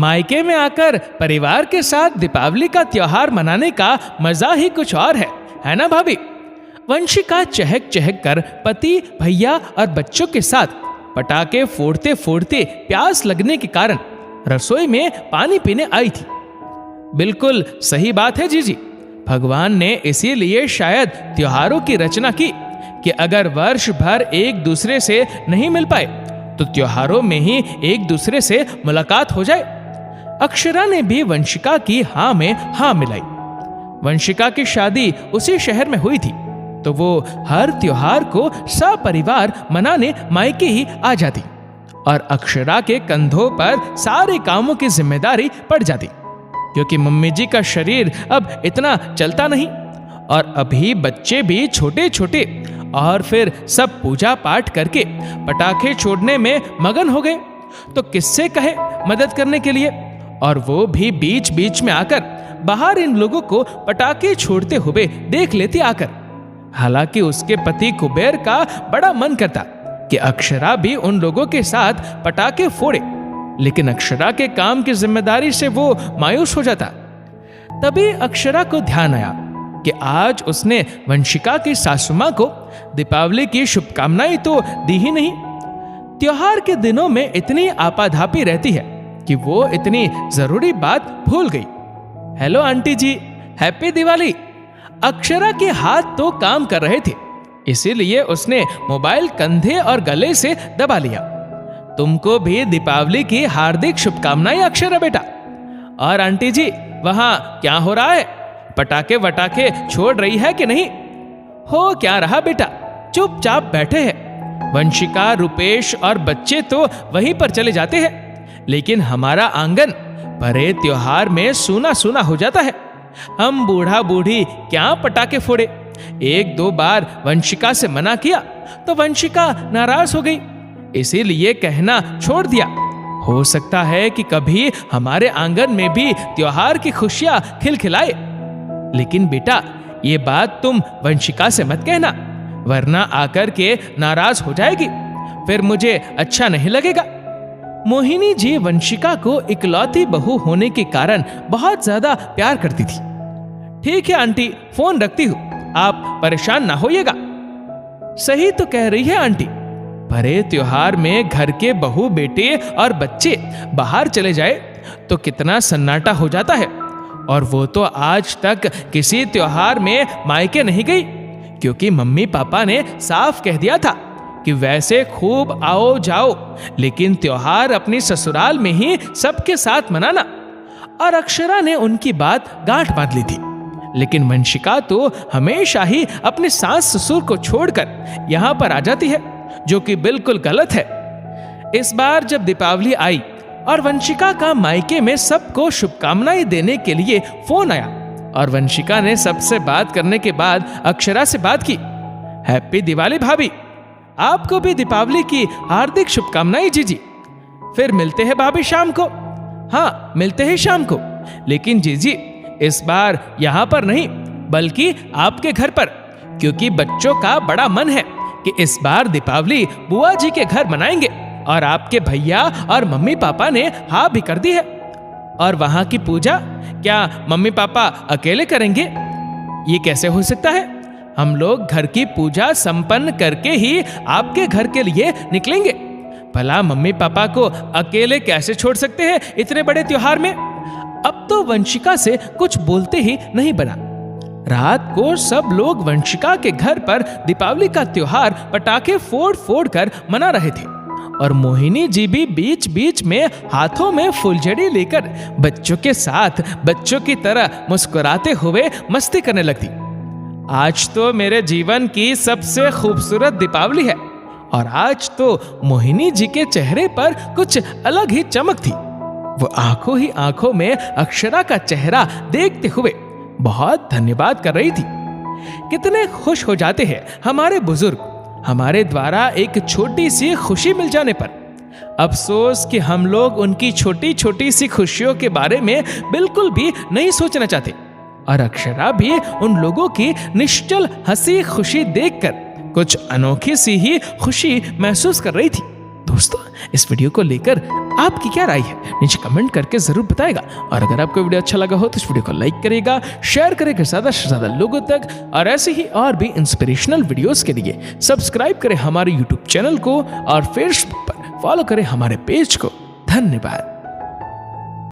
मायके में आकर परिवार के साथ दीपावली का त्योहार मनाने का मजा ही कुछ और है ना भाभी? वंशिका चहक चहक कर पति, भैया और बच्चों के साथ पटाखे फोड़ते फोड़ते प्यास लगने के कारण रसोई में पानी पीने आई थी। बिल्कुल सही बात है जीजी। भगवान ने इसीलिए शायद त्योहारों की रचना की कि अगर वर्ष भर एक दूसरे से नहीं मिल पाए तो त्योहारों में ही एक दूसरे से मुलाकात हो जाए। अक्षरा ने भी वंशिका की हाँ में हाँ मिलाई। वंशिका की शादी उसी शहर में हुई थी तो वो हर त्योहार को सपरिवार मनाने मायके ही आ जाती और अक्षरा के कंधों पर सारे कामों की जिम्मेदारी पड़ जाती, क्योंकि मम्मी जी का शरीर अब इतना चलता नहीं और अभी बच्चे भी छोटे छोटे और फिर सब पूजा पाठ करके पटाखे छोड़ने में मगन हो गए तो किससे कहे मदद करने के लिए। और वो भी बीच बीच में आकर बाहर इन लोगों को पटाखे छोड़ते हुए देख लेती आकर। हालांकि उसके पति कुबेर का बड़ा मन करता कि अक्षरा भी उन लोगों के साथ पटाखे फोड़े, लेकिन अक्षरा के काम की जिम्मेदारी से वो मायूस हो जाता। तभी अक्षरा को ध्यान आया कि आज उसने वंशिका की सासू मां को दीपावली की शुभकामनाएं तो दी ही नहीं। त्योहार के दिनों में इतनी आपाधापी रहती है कि वो इतनी जरूरी बात भूल गई। हेलो आंटी जी, हैप्पी दिवाली। अक्षरा के हाथ तो काम कर रहे थे, इसीलिए उसने मोबाइल कंधे और गले से दबा लिया। तुमको भी दीपावली की हार्दिक शुभकामनाएं अक्षरा बेटा। और आंटी जी, वहां क्या हो रहा है? पटाखे वटाखे छोड़ रही है कि नहीं? हो क्या रहा बेटा, चुपचाप बैठे हैं। वंशिका, रुपेश और बच्चे तो वहीं पर चले जाते हैं, लेकिन हमारा आंगन भरे त्योहार में सूना सूना हो जाता है। हम बूढ़ा बूढ़ी क्या पटाखे फोड़े। एक दो बार वंशिका से मना किया तो वंशिका नाराज हो गई, इसीलिए कहना छोड़ दिया। हो सकता है कि कभी हमारे आंगन में भी त्योहार की खुशियां खिलखिलाए। लेकिन बेटा, ये बात तुम वंशिका से मत कहना, वरना आकर के नाराज हो जाएगी, फिर मुझे अच्छा नहीं लगेगा। मोहिनी जी वंशिका को इकलौती बहू होने के कारण बहुत ज्यादा प्यार करती थी। ठीक है आंटी, फोन रखती हूँ, आप परेशान ना होइएगा। सही तो कह रही है आंटी। भरे त्योहार में घर के बहू बेटे और बच्चे बाहर चले जाए तो कितना सन्नाटा हो जाता है। और वो तो आज तक किसी त्योहार में मायके नहीं गई, क्योंकि मम्मी पापा ने साफ कह दिया था कि वैसे खूब आओ जाओ, लेकिन त्योहार अपनी ससुराल में ही सबके साथ मनाना। और अक्षरा ने उनकी बात गांठ बांध ली थी। लेकिन वंशिका तो हमेशा ही अपने सास ससुर को छोड़कर यहाँ पर आ जाती है, जो कि बिल्कुल गलत है। इस बार जब दीपावली आई और वंशिका का मायके में सबको शुभकामनाएं देने के लिए फोन आया और वंशिका ने सबसे बात करने के बाद अक्षरा से बात की। हैप्पी दिवाली भाभी, आपको भी दीपावली की हार्दिक शुभकामनाएं जीजी। फिर मिलते हैं भाभी शाम को। हाँ, मिलते हैं शाम को, लेकिन जीजी इस बार यहाँ पर नहीं बल्कि आपके घर पर, क्योंकि बच्चों का बड़ा मन है कि इस बार दीपावली बुआ जी के घर मनाएंगे और आपके भैया और मम्मी पापा ने हाँ भी कर दी है। और वहां की पूजा क्या मम्मी पापा अकेले करेंगे? ये कैसे हो सकता है? हम लोग घर की पूजा संपन्न करके ही आपके घर के लिए निकलेंगे। भला मम्मी पापा को अकेले कैसे छोड़ सकते हैं इतने बड़े त्योहार में? अब तो वंशिका से कुछ बोलते ही नहीं बना। रात को सब लोग वंशिका के घर पर दीपावली का त्योहार पटाखे फोड़ फोड़ कर मना रहे थे और मोहिनी जी भी बीच बीच में हाथों में फुलझड़ी लेकर बच्चों के साथ बच्चों की तरह मुस्कुराते हुए मस्ती करने लगती। आज तो मेरे जीवन की सबसे खूबसूरत दीपावली है और आज तो मोहिनी जी के चेहरे पर कुछ अलग ही चमक थी। वो आंखों ही आंखों में अक्षरा का चेहरा देखते हुए बहुत धन्यवाद कर रही थी। कितने खुश हो जाते हैं हमारे बुजुर्ग हमारे द्वारा एक छोटी सी खुशी मिल जाने पर। अफसोस कि हम लोग उनकी छोटी छोटी सी खुशियों के बारे में बिल्कुल भी नहीं सोचना चाहते। और अक्षरा भी उन लोगों की निश्चल हंसी खुशी देखकर कुछ अनोखी सी ही खुशी महसूस कर रही थी। दोस्तों, इस वीडियो को लेकर आपकी क्या राय है नीचे कमेंट करके जरूर बताएगा। और अगर आपको वीडियो अच्छा लगा हो तो इस वीडियो को लाइक करेगा, शेयर करेगा ज़्यादा से ज़्यादा लोगों तक। और ऐसे ही और भी इंस्पिरेशनल वीडियोस के लिए सब्सक्राइब करें हमारे यूट्यूब चैनल को और फेसबुक पर फॉलो करें हमारे पेज को। धन्यवाद।